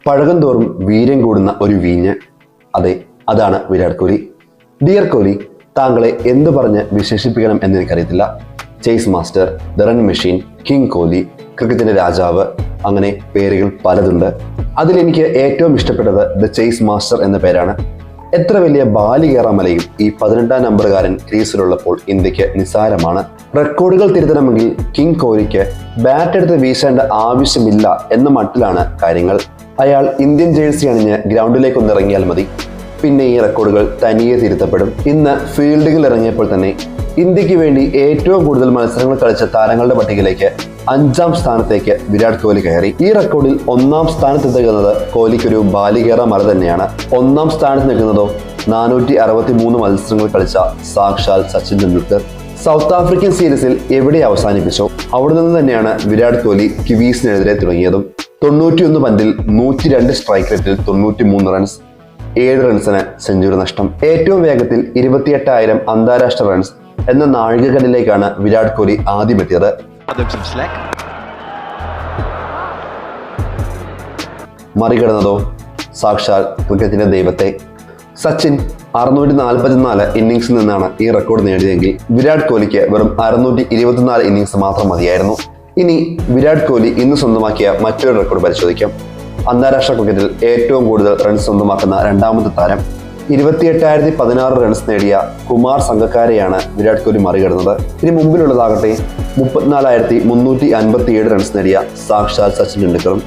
പഴകം തോറും വീര്യം കൂടുന്ന ഒരു വീഞ്ഞ്. അതെ, അതാണ് വിരാട് കോഹ്ലി. ഡിയർ കോഹ്ലി, താങ്കളെ എന്തു പറഞ്ഞ് വിശേഷിപ്പിക്കണം എന്ന് എനിക്കറിയത്തില്ല. Chase master, the run machine, king Kohli, ക്രിക്കറ്റിന്റെ രാജാവ്, അങ്ങനെ പേരുകൾ പലതുണ്ട്. അതിലെനിക്ക് ഏറ്റവും ഇഷ്ടപ്പെട്ടത് ദ ചേസ് മാസ്റ്റർ എന്ന പേരാണ്. എത്ര വലിയ ബാലികേറാമലയും ഈ 18-ാം നമ്പറുകാരൻ ക്രീസിലുള്ളപ്പോൾ ഇന്ത്യക്ക് നിസ്സാരമാണ്. റെക്കോർഡുകൾ തിരുത്തണമെങ്കിൽ കിങ് കോഹ്ലിക്ക് ബാറ്റ് എടുത്ത് വീശേണ്ട ആവശ്യമില്ല എന്ന മട്ടിലാണ് കാര്യങ്ങൾ. അയാൾ ഇന്ത്യൻ ജേഴ്സി അണിഞ്ഞ് ഗ്രൗണ്ടിലേക്ക് ഒന്നിറങ്ങിയാൽ മതി, പിന്നെ ഈ റെക്കോർഡുകൾ തനിയെ തിരുത്തപ്പെടും. ഇന്ന് ഫീൽഡിങ്ങിൽ ഇറങ്ങിയപ്പോൾ തന്നെ ഇന്ത്യക്ക് വേണ്ടി ഏറ്റവും കൂടുതൽ മത്സരങ്ങൾ കളിച്ച താരങ്ങളുടെ പട്ടികയിലേക്ക് 5-ാം സ്ഥാനത്തേക്ക് വിരാട് കോഹ്ലി കയറി. ഈ റെക്കോർഡിൽ 1-ാം സ്ഥാനത്ത് നിൽക്കുന്നത് കോഹ്ലിക്കൊരു ബാലികേറ മല തന്നെയാണ്. 1-ാം സ്ഥാനത്ത് നിൽക്കുന്നതോ 463 മത്സരങ്ങൾ കളിച്ച സാക്ഷാൽ സച്ചിൻ ടെണ്ടുൽക്കർ. സൗത്ത് ആഫ്രിക്കൻ സീരീസിൽ എവിടെ അവസാനിപ്പിച്ചോ അവിടെ നിന്ന് തന്നെയാണ് വിരാട് കോഹ്ലി കിവീസിനെതിരെ തുടങ്ങിയതും. 91 പന്തിൽ 102 സ്ട്രൈക്ക് റേറ്റിൽ 93 റൺസ്, 7 റൺസിന് സെഞ്ചുറി നഷ്ടം. ഏറ്റവും വേഗത്തിൽ 28,000 അന്താരാഷ്ട്ര റൺസ് എന്ന നാഴികക്കല്ലിലേക്കാണ് വിരാട് കോഹ്ലി ആദ്യം എത്തിയത്. മറികടന്നതോ സാക്ഷാൽ ക്രിക്കറ്റിന്റെ ദൈവത്തെ. സച്ചിൻ 644 ഇന്നിംഗ്സിൽ നിന്നാണ് ഈ റെക്കോർഡ് നേടിയതെങ്കിൽ വിരാട് കോഹ്ലിക്ക് വെറും 624 ഇന്നിംഗ്സ് മാത്രം മതിയായിരുന്നു. ഇനി വിരാട് കോഹ്ലി ഇന്ന് സ്വന്തമാക്കിയ മറ്റൊരു റെക്കോർഡ് പരിശോധിക്കാം. അന്താരാഷ്ട്ര ക്രിക്കറ്റിൽ ഏറ്റവും കൂടുതൽ റൺസ് സ്വന്തമാക്കുന്ന 2ാമത്തെ താരം. 28,016 റൺസ് നേടിയ കുമാർ സംഗക്കാരെയാണ് വിരാട് കോഹ്ലി മറികടന്നത്. ഇനി മുമ്പിലുള്ളതാകട്ടെ 34,357 റൺസ് നേടിയ സാക്ഷാൽ സച്ചിൻ ടെണ്ടുൽക്കറും.